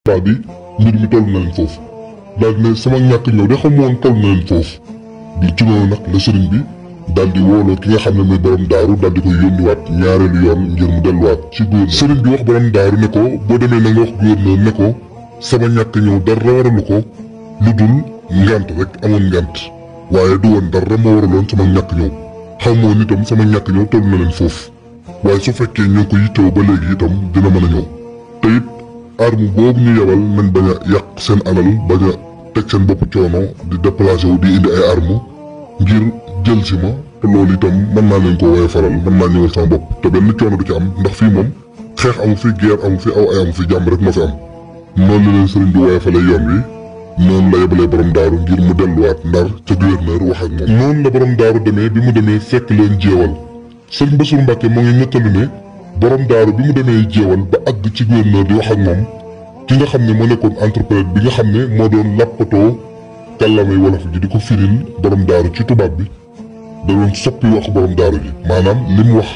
paa bi mbir mi toll na leen foofu daal di ne sama ñàkk ñëw de xam woon toll na leen foofu di ci noonu nag la sëriñ bi daal di wooloo ki nga xam ne mooy borom daaru daal di koy yónniwaat ñaareelu yoon ngir mu delluwaat ci gouverneur. sëriñ bi wax borom daaru ne ko boo demee na nga wax gouverneur ne ko sama ñàkk ñëw dara waralu ko lu dul ngant rek amoon ngant waaye du woon dara ma waraloon sama ñàkk ñëw xamoon itam sama ñàkk ñëw toll na leen foofu waaye su fekkee ñoo ko yittewoo ba léegi itam dina mën a ñëw te it arme boobu ñu yebal nañ bañ a yàq seen alal bañ a teg seen bopp coono di déplacé wu di indi ay arme ngir jël si ma te loolu itam mën naa leen ko woye faral mën naa ñëwal sama bopp te benn coono du ci am ndax fii moom xeex amu fi guerre amu fi aw ay amu fi jàmm rek moo fi am noonu la leen sëriñ bi woye fale yoon wi noonu la yebalee borom daaru ngir mu delluwaat ndar ca gouverneur wax ak moom. noonu la borom daaru demee bi mu demee fekk leen jéewal sëriñ Bassirou Mbacke moo ngi nettali ne borom daaru bi mu demee jéewal ba àgg ci gouverneur di wax ak moom ki nga xam ne moo nekkoon interprète bi nga xam ne moo doon lappatoo kàllaamay wolof ji di ko firil borom daaru ci tubaab bi da doon soppi wax borom daaru ji maanaam li mu wax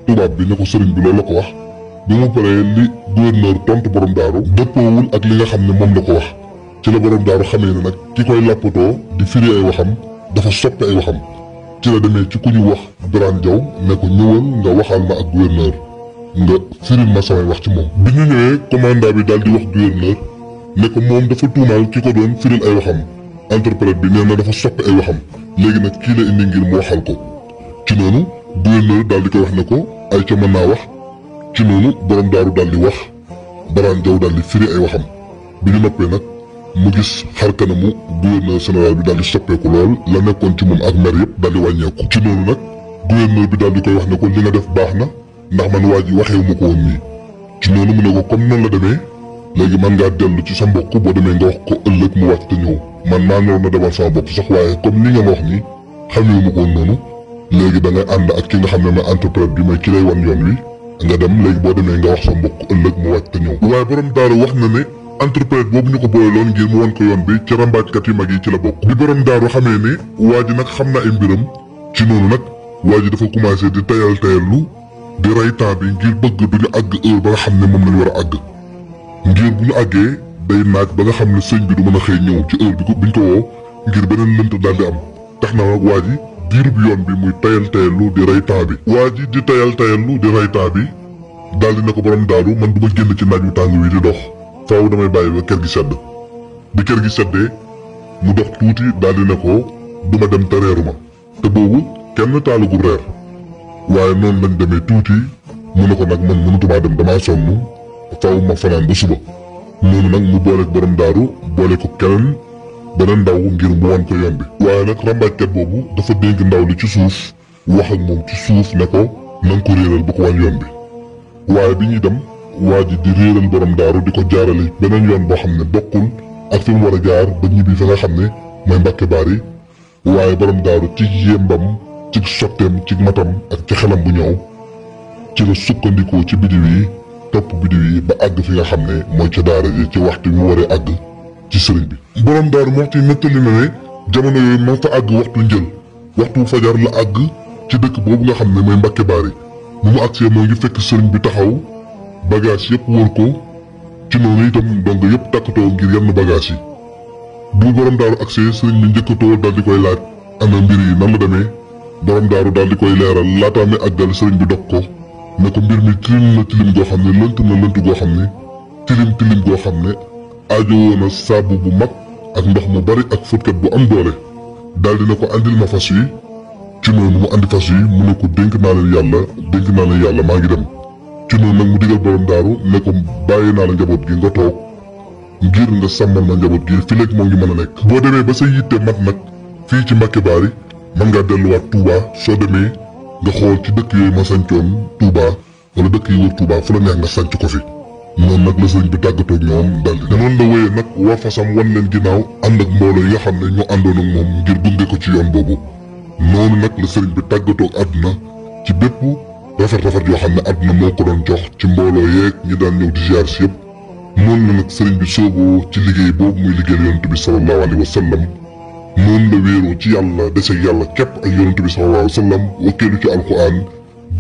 tubaab bi ne ko sëriñ bi loolu la ko wax bi mu paree li gouverneur tontu borom daaru dëppoowul ak li nga xam ne moom la ko wax ci la borom daaru xamee ne nag ki koy lappatoo di firi ay waxam dafa soppi ay waxam ci la demee ci ku ñu wax Birane Diaw ne ko ñëwal nga waxal ma ak gouverneur nga firil ma samay wax ci moom. bi ñu ñëwee commandant bi daal di wax gouverneur ne ko moom dafa tuumaal ki ko doon firil ay waxam interprète bi nee na dafa soppi ay waxam léegi nag kii la indi ngir mu waxal ko ci noonu gouverneur daal di koy wax ne ko ay ca mën naa wax ci noonu borom daaru daal di wax Birane Diaw daal di firi ay waxam bi ñu noppee nag mu gis xar kanamu gouverneur général bi daal di soppeeku lool la nekkoon ci moom ak mer yëpp daal di wàññeeku. ci noonu nag gouverneur bi daal di koy wax ne ko li nga def baax na ndax man waa ji waxewu ma ko woon nii ci noonu mu ne ko comme noonu la demee léegi man ngaa dellu ci sa mbokk boo demee nga wax ko ëllëg mu wàcc te ñëw man maa naroon na demal sama bopp sax waaye comme li nga ma wax nii xamewu ma ko woon noonu léegi da ngay ànd ak ki nga xam ne mooy interprète bi mooy ki lay wan yoon wi nga dem léegi boo demee nga wax sa mbokk ëllëg mu wàcc te ñëw. waaye borom daaru wax na ne interprète boobu ñu ko booyaloon ngir mu wan ko yoon bi ci rambaajkat yu mag yi ci la bokk. bi borom daaru xamee ne waa ji nag xam na ay mbiram ci noonu nag waa ji dafa commencé di tayallu di rey temps bi ngir bëgg duñu àgg heure ba nga xam ne moom lañu war a àgg ngir bu ñu àggee day naaj ba nga xam ne sëñ bi du mën a xëy ñëw ci heure bi biñ ko woo ngir beneen lënt daal di am tax na nag waa ji diirub yoon bi muy tayallu di rey temps bi. waa ji di tayallu di rey temps bi daal di ne ko borom daaru man du ma génn ci naaj wi tàng wi di dox faaw damay bàyyi ba kër gi sedd bi kër gi seddee mu dox tuuti daal di ne ko du ma dem te reeru ma te boobu kenn taalagul reer waaye noonu lañ demee tuuti mu ne ko nag man mënatumaa dem damaa sonn faaw ma fanaan ba suba noonu nag mu booleeg borom daaru boole ko keneen beneen ndaw ngir mu wan ko yoon bi. waaye nag rambaajkat boobu dafa dénk ndaw li ci suuf wax ak moom ci suuf ne ko na nga ko réeral bu ko wan yoon bi waaye bi ñuy dem waa ji di réeral borom daaru di ko jaarale beneen yoon boo xam ne bokkul ak fi mu war a jaar ba ñibbi fa nga xam ne mooy Mbàkke Baari waaye borom daaru ci yembam ci sotteem ci matam ak ci xelam bu ñëw ci la sukkandikoo ci bidiw yi topp bidiw yi ba àgg fi nga xam ne mooy ca daara ji ci waxtu mu waree àgg ci sëriñ bi. borom daaru moxti nettali na ne jamono yooyu ma fa àgg waxtu njël waxtu fajar la àgg ci dëkk boobu nga xam ne mooy Mbàkke Baari bu mu àgsee moo ngi fekk sëriñ bi taxaw bagage yëpp wër ko ci noonu itam donc yëpp takkatoo ngir yenn bagage yi bu borom daaru àgsee sëriñ bi njëkkatoo daal di koy laaj ana mbir yi nan la demee borom daaru daal di koy leeral laataa mi àggal sëriñ bi dog ko ne ko mbir mi tilim na tilim goo xam ne lënt na lënt goo xam ne tilim goo xam ne aajowoo na saabu bu mag ak ndox mu bari ak fóotkat bu am doole daal di ne ko andil ma fas yi ci noonu mu andi fas yi mu ne ko dénk naa leen yàlla maa ngi dem ci noonu nag mu digal borom daaru ne ko bàyyi naa la njaboot gi nga toog ngir nga sàmmal ma njaboot gi fi léegi moo ngi mën a nekk. boo demee ba sa yitte mat nag fii ci Mbàkke Baari mën ngaa delluwaat Touba soo demee nga xool ci dëkk yooyu ma sancoon Touba wala dëkk yi wër Touba fu la neex nga sanc ko fi noonu nag la sëriñ bi tàggatoo ak ñoom daal di noonu la wéyee nag war fasam wan leen ginnaaw ànd ak mbooloo yi nga xam ne ñoo àndoon ak moom ngir gunge ko ci yoon boobu noonu nag la sëriñ bi tàggatoo ak àdduna ci bépp rafet yoo xam ne àdduna moo ko doon jox ci mbooloo yeeg ñi daan ñëw di ziar si yëpp noonu la nag sëriñ bi sóoboo ci liggéey boobu muy liggéeyal yonent bi sallallahu alayhi wa sallam noonu la wéeroo ci yàlla deseeg yàlla képp ak yonent bi sallallahu alayhi wa sallam wakkeelu ci alquran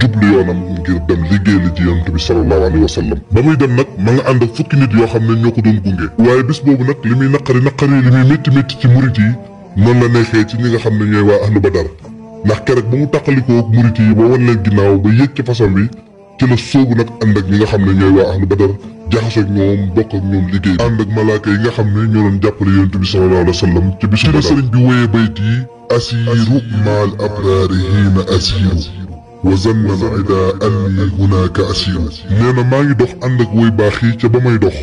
jublu yoonam ngir dem liggéey li ci yonent bi sallallahu alayhi wa sallam. ba muy dem nag ma nga ànd ak fukki nit yoo xam ne ñoo ko doon gunge. waaye bis boobu nag li muy naqari li muy métti ci murit yi noonu la neexee ci ñi nga xam ne ñooy waa ahlu badar ndax keroog ba mu tàqalikoo ak murit yi ba wan leen ginnaaw ba yéeg ci fasam bi ci la sóobu nag ànd ak ñi nga xam ne ñooy waa ahlu badar jaxasoo ak ñoom bokk ak ñoom liggéey ànd ak malaaka yi nga xam ne ñoo doon jàppale yonent bi sallallahu alayhi wa sallam ci bisu badar. ci la sëriñ bi wéyee bayt yi asiiru maal abraari hiina asiiru wa zanna ida anni hunaaka asiiru nee na maa ngi dox ànd ak woy baax yi ca ba may dox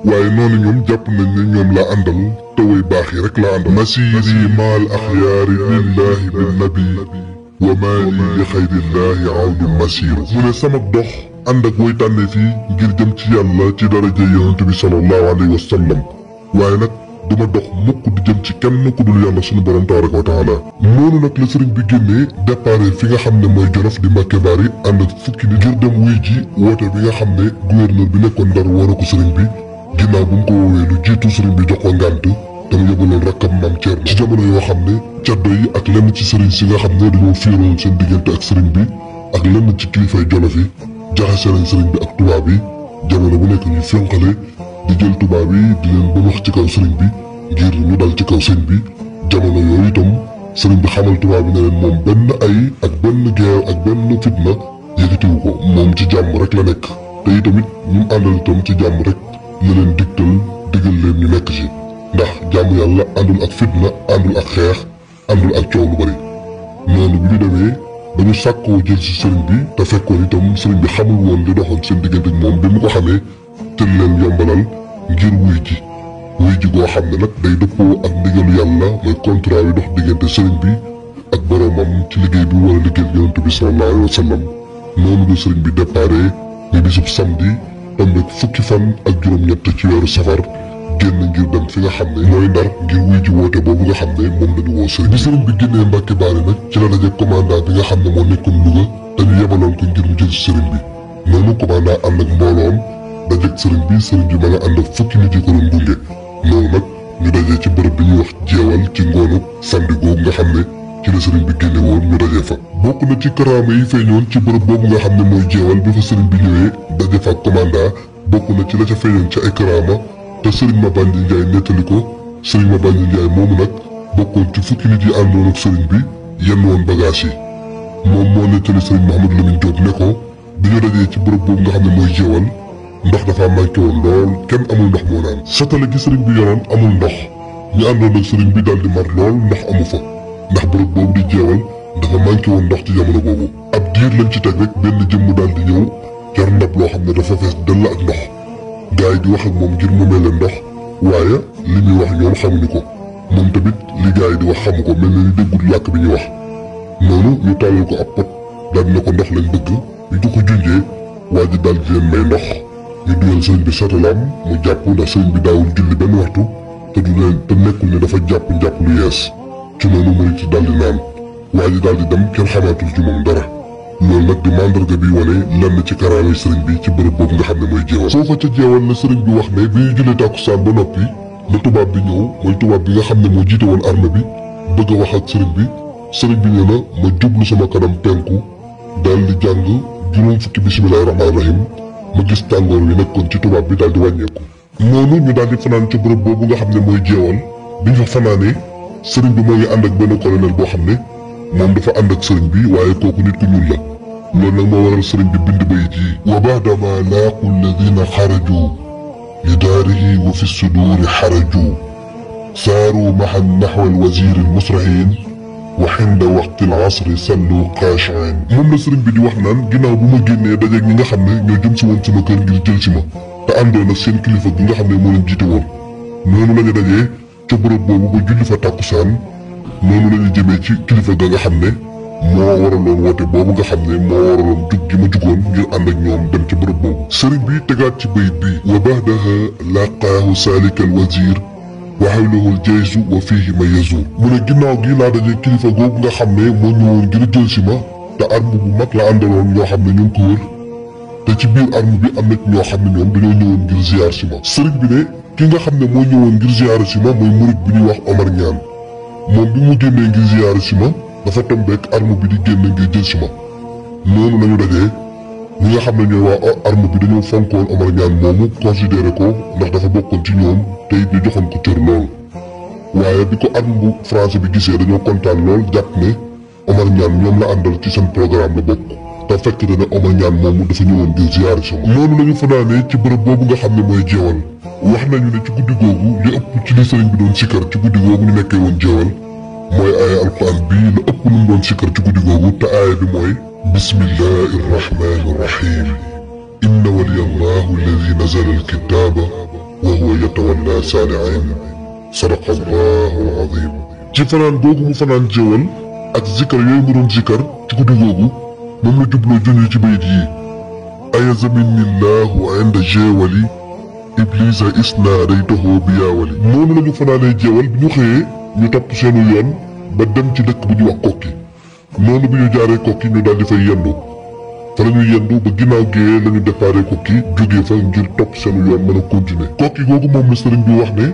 waaye noonu ñoom jàpp nañ ne ñoom laa àndal te woy baax yi rek laa àndal. masiiri maal axyaari lillahi bin nabi wa maali li xayrillahi awdun masiiru mu ne sama dox ànd ak woy tànnee fii ngir jëm ci yàlla ci daraja yonent bi sallallahu alayhi wa sallam waaye nag duma dox mukk di jëm ci kenn ku dul yàlla sunu borom tabaraka wa taala. noonu nag la sëriñ bi génnee départ fi nga xam ne mooy Jolof di Mbàkke Baari ànd ak fukki nit ngir dem wuy ji woote bi nga xam ne gouverneur bi nekkoon Ndar woo na ko sëriñ bi ginnaaw bu mu ko woowee lu jiitu sëriñ bi jox ko ngànt te mu yóbbaloon rakkam Maam Cerno ci jamono yoo xam ne caddo yi ak lenn ci sëriñ si nga xam ne dañoo fiiroon seen diggante ak sëriñ bi ak lenn ci kilifay Jolof yi jaxase nañ sëriñ bi ak tubaab yi jamono bu nekk ñu fénqale di jël tubaab yi di leen ba wax ci kaw sëriñ bi ngir ñu dal ci kaw sëriñ bi jamono yooyu itam sëriñ bi xamal tubaab bi ne leen moom benn ay ak benn geew ak benn fitna yëkkatiwu ko moom ci jàmm rek la nekk te itamit ñu àndal itam ci jàmm rek la leen digal leen ñu nekk ci ndax jàmm yàlla àndul ak fitna àndul ak xeex àndul ak coow lu bari. noonu bi ñu demee ba ñu sàkkoo jël ci sëriñ bi te fekkoon itam sëriñ bi xamul woon li doxoon seen diggante ak moom bi mu ko xamee te leen yombalal ngir wuy ji goo xam ne nag day dëppoo ak ndigalu yàlla mooy contrat yi dox diggante sëriñ bi ak boroomam ci liggéey bi war a liggéeyal yonent bi sallallahu alayhi wa sallam. noonu la sëriñ bi déparé ni bisub samedi tombe fukki fan ak juróom-ñett ci weeru safar génn ngir dem fi nga xam ne mooy Ndar ngir wuy ji woote boobu nga xam ne moom lañu woo sëriñ bi. sëriñ bi génnee Mbàkke Baari nag ci la daje commandant bi nga xam ne moo nekkoon Louga te ñu yebaloon ko ngir mu jël si sëriñ bi noonu commandant ànd ak mbooloom dajeeg sëriñ bi ma nga ànd ak fukki nit yi ko doon gunge noonu nag ñu dajee ci bërëb bi ñuy wax jeewal ci ngoonu samedi googu nga xam ne ci la sëriñ bi génne woon ñu dajee fa. bokk na ci karaama yi feeñoon ci bërëb boobu nga xam ne mooy jeewal bi fa sëriñ bi ñëwee daje fa ak commandant bokk na ci la ca feeñoon ci ay karaama te sëriñ Mabandi Njaay nettali ko sëriñ Mabandi Njaay moomu nag bokkoon ci fukki nit yi àndoon ak sëriñ bi yenn woon bagage yi moom moo nettali sëriñ Mouhamadou Lamine Diop ne ko bi ñu dajee ci bërëb boobu nga xam ne mooy jeewal ndox dafa manqué woon lool kenn amul ndox moo naan satale gi sëriñ bi yoroon amul ndox ñu àndoon ak sëriñ bi daal di mar lool ndox amu fa ndax bërëb boobu di jeewal dafa manqué woon ndox ci jamono boobu ab diir lañ ci teg rek benn jëmm daal di ñëw jar ndab loo xam ne dafa fees dell ak ndox gars yi di wax ak moom ngir mu mel leen ndox waaye li muy wax ñoom xamuñu ko moom tamit li gars yi di wax xamu ko mel na ni déggul làkk bi ñuy wax noonu ñu tàllal ko ab pot daal di ne ko ndox lañ bëgg ñu ko junjee waa ji daal di leen may ndox ñu dugal sëriñ bi satalaam mu jàpp ndax sëriñ bi daawul julli benn waxtu te nekkul ne dafa jàpp njàpp lu yees ci noonu murit yi daal di naan waa ji daal di dem kenn xamaatul ci moom dara loolu nag di mandarga bi wane lenn ci karaamay sëriñ bi ci bërëb boobu nga xam ne mooy jeewal foofa ca jeewal la sëriñ bi wax ne bi ñu jullee tàkkusaan ba noppi la tubaab bi ñëw mooy tubaab bi nga xam ne moo jiite woon armée bi bëgg a wax ak sëriñ bi nee na ma jublu sama kanam penku daal di jàng juróom fukki bisimilahi rahmaani rahim ma gis tàngoor wi nekkoon ci tubaab bi daal di wàññeeku noonu ñu daal di fanaan ci bërëb boobu nga xam ne mooy jeewal bi ñu fa fanaanee sëriñ bi moo ngi ànd ak benn colonel boo xam ne moom dafa ànd ak sëriñ bi waaye kooku nit ku ñuul la loolu nag moo waral sëriñ bi bind bayit yi wa baadama laaqu alladina xaraju li daarihi wa fi suduuri xaraju saaru maxan naxwa alwaziri almusrahin wa xinda waqti alasri sallu qaashiin moom la sëriñ bi di wax naan ginnaaw bu ma génnee dajeeg ñi nga xam ne ñoo jëm si woon sama kër ngir jël si ma te àndoon ak seen kilifa gi nga xam ne moo leen jiite woon noonu la ñu dajee ca bërëb boobu ba julli fa tàkkusaan noonu la ñu jëmee ci kilifa ga nga xam ne moo waraloon woote boobu nga xam ne moo waraloon jug gi ma jugoon ngir ànd ak ñoom dem ci bërëb boobu sëriñ bi tegaat ci bayit bi wa bahdaha laqaahu saalika alwazir wa hawlahu aljaysu wa fihi ma yazur mu ne ginnaaw gi laa daje kilifa googu nga xam ne moo ñëwoon ngir jël si ma te arme bu mag la àndaloon ñoo xam ne ñu ngi ko wër te ci biir arme bi am na ñoo xam ne ñoom dañoo ñëwoon ngir ziar si ma sëriñ bi ne ki nga xam ne moo ñëwoon ngir ziar si ma mooy murit bi ñuy wax Omar Ñaan moom bi mu génnee ngir ziar si ma dafa tombeek arme bi di génn ngir jël si ma noonu lañu dajee ñi nga xam ne ñooy waa arme bi dañoo fonkoon Omar Niane moomu considéré ko ndax dafa bokkoon ci ñoom te it ñu joxoon ko cër lool waaye bi ko arme bu français bi gisee dañoo kontaan lool jàpp ne Omar Niane ñoom la àndal ci seen programme la bokk te fekk na ne Omar Niane moomu dafa ñëwoon di ziyaare sama noonu lañu fanaanee ci bërëb boobu nga xam ne mooy jeewal wax nañu ne ci guddi googu li ëpp ci li sëriñ bi doon sikkar ci guddi googu ñu nekkee woon jeewal mooy aaya alquran bii la ëpp lu mu doon sikkar ci guddi googu te aaya bi mooy bismillahi irrahmani irrahim inna waliya allahu alladi nazala alkitaba wa huwa yatawalla saalihin sadaqa allahu alazim ci fanaan googu mu fanaan jeewal ak zikkar yooyu mu doon zikkar ci guddi googu moom la jubloo junj ci bayit yi ayazaminni llahu inda jeewali iblisa isna daytahu bi yaawali noonu la ñu fanaanee jeewal bi ñu xëyee ñu topp seenu yoon ba dem ci dëkk bu ñu wax kokki noonu bi ñu jaaree kokki ñu daal di fay yendu fa la ñuy yendu ba ginnaaw géeyee la ñu déparé kokki jógee fa ngir topp seenu yoon mën a continuer kokki googu moom la sëriñ bi wax ne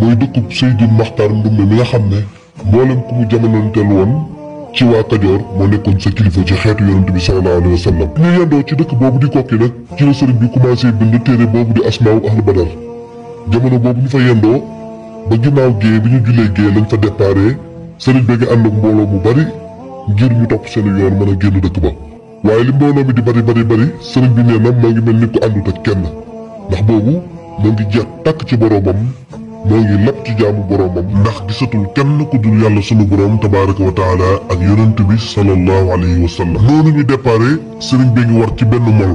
mooy dëkkub Seydi Maxtaar Ndumbe mi nga xam ne mboolem ku mu jamonoonteel woon ci waa Kajoor moo nekkoon sa kilifa ci xeetu yonent bi sallallahu alayhi wa sallam ñu yendoo ci dëkk boobu di kokki nag ci la sëriñ bi commencé bind téere boobu di asmaaw ahlu badar jamono boobu ñu fa yendoo ba ginnaaw géey bi ñu jullee géey lañ fa déparé sëriñ bi nga ànd ak mbooloo mu bari ngir ñu topp seen yoon mën a génn dëkk ba waaye li mbooloo mi di bari sëriñ bi nee na moo ngi mel ni ko àndut ak kenn ndax boobu moo ngi jeex tàkk ci boroomam moo ngi lapp ci jaamu boroomam ndax gisatul kenn ku dul yàlla sunu boroom tabaraka wa taala ak yonent bi sallallahu alayhi wa sallam noonu ñu déparé sëriñ bi ngi war ci benn mol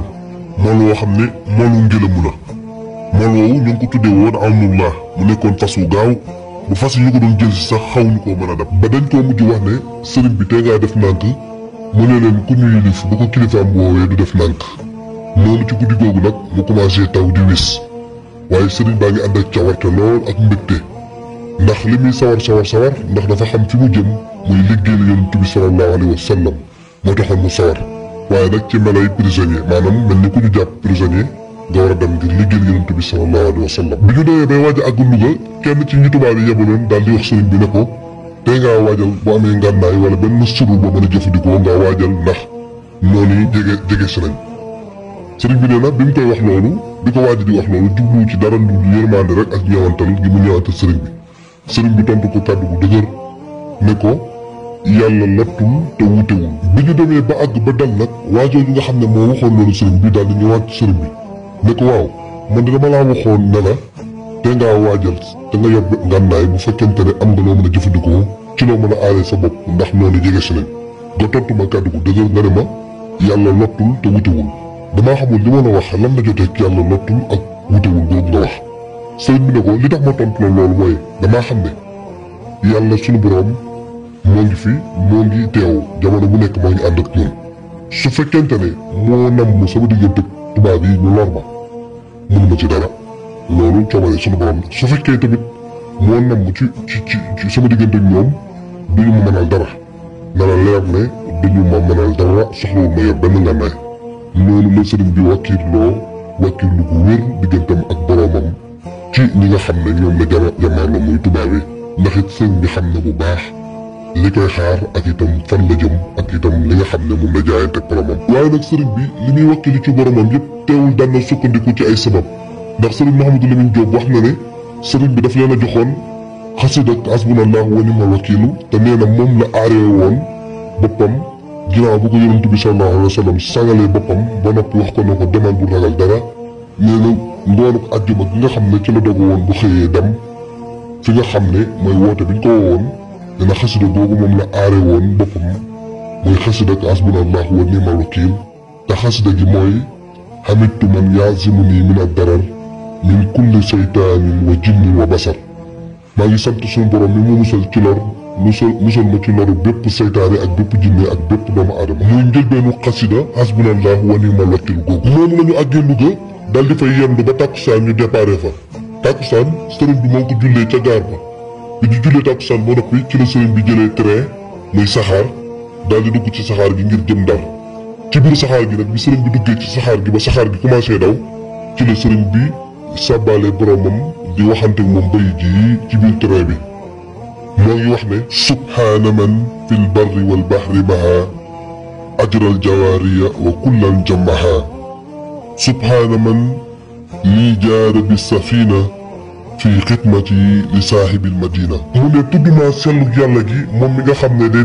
woo xam ne molu ngelamu la mol woowu ñu ngi ko tuddee woon amnullah mu nekkoon fas wu gaaw bu fas yi ñu ko doon jël si sax xaw ñu koo mën a dab ba dañ koo mujj wax ne sëriñ bi tey ngaa def nànk mu ne leen ku ñu yilif bu ko kilifaam woowee du def nànk noonu ci guddi googu nag mu commencé taw di wis waaye sëriñ baa ngi ànd ak cawarte lool ak mbégte ndax li muy sawar ndax dafa xam fi mu jëm muy liggéeyal yonent bi sallallahu alayhi wa sallam moo taxoon mu sawar waaye nag ci melay prisonnier maanaam mel ni ku ñu jàpp prisonnier nga war a dem ngir liggéeyal yonent bi sallallahu alayhi wa sallam bi ñu demee bay waaj a àgg Louga kenn ci ñi tubaab yi yebaloon daal di wax sëriñ bi ne ko tey ngaa waajal boo amee ngànnaay wala benn suru boo mën a jëfandikoo ngaa waajal ndax noonu yi jege si nañ sëriñ bi nee na bi mu koy wax loolu bi ko waaj di wax loolu jublu ci dara lu yërmande rek ak ñeewantal gi mu ñeewantal sëriñ bi tontu ko kàddu bu dëgër ne ko yàlla lottul te wutewul bi ñu demee ba àgg ba dal nag waajooju nga xam ne moo waxoon loolu sëriñ bi daal di ñëwaat ci sëriñ bi ne ko waaw man de dama laa waxoon ne la te ngaa waajal te nga yor ngànnaay bu fekkente ne am nga loo mën a jëfandikoo ci loo mën a aaree sa bopp ndax noonu jege si nañ nga tontu ma kàddu gu dëgër nga ne ma yàlla lottul te wutewul damaa xamul li ma la wax lan la jotee ak yàlla lottul ak wutewul boobu nga wax sëriñ bi ne ko li tax ma tontu la loolu mooy damaa xam ne yàlla sunu boroom moo ngi fi moo ngi teew jamono bu nekk moo ngi ànd ak ñun su fekkente ne moo namm sama diggante tubaab yi ñu lor ma mënuma ci dara loolu coobare sunu borom la su fekkee tamit moo namm ci sama diggante ak ñoom duñu ma mënal dara na la leer ne duñu ma mënal dara soxlawul ma yor benn ngànnaay loolu la sëriñ bi wàkkirlu gu wér diggantam ak boroomam ci ñi nga xam ne ñoom la jamaarloo muy tubaab yi ndax it sëriñ bi xam na bu baax li koy xaar ak itam fan la jëm ak itam li nga xam ne moom la jaayante ak boromam waaye nag sëriñ bi li muy wakkili ci boromam yëpp teewul daan na sukkandiku ci ay sabab ndax sëriñ Mouhamadou Lamine Diop wax na ne sëriñ bi daf leen a joxoon xasida ak hasbunallahu wa ni'mal wakiilu te nee na moom la aaree woon boppam ginnaaw bu ko yonent bi sallallahu alayhi wa sallam sangalee boppam ba noppi wax ko ne ko demal bu ragal dara nee na ngoonu àjjuma gi nga xam ne ci la dogu woon bu xëyee dem fi nga xam ne mooy woote biñ ko woowoon dina xasida googu moom la aare woon boppam mooy xasida ak hasbunallahu wa ni'mal wakiil te xasida gi mooy hamidtu man yaazimuni min ad-darar min kulli saytaanin wa jinnin wa basar maa ngi sant suñu borom mi mu musal ci lor musal ma ci loru bépp saytaane ak bépp jinne ak bépp doomu aadama muy njëlbeenu xasida hasbunallahu wa ni'mal wakiil googu noonu la ñu àggee Louga dal di fay yendu ba tàkkusaan ñu déparé fa tàkkusaan sëriñ bi moo ko jullee ca gaar ba bi ñu jullee tàkkusaan ba noppi ci la sëriñ bi jëlee train muy saxaar daal di dugg ci saxaar gi ngir jëm Ndar ci biir saxaar gi nag bi sëriñ bi duggee ci saxaar gi ba saxaar gi commencé daw ci la sëriñ bi sàbbaale boromam di waxante ak moom bay ji ci biir train bi moo ngi wax ne subhaana man fil barri wal bahri maha أجر الجوارية وكلا جمعها سبحان من لي جار بالسفينة في خدمتي لصاحب المدينة. mu ne tudd naa sellu yàlla gi moom mi nga xam ne de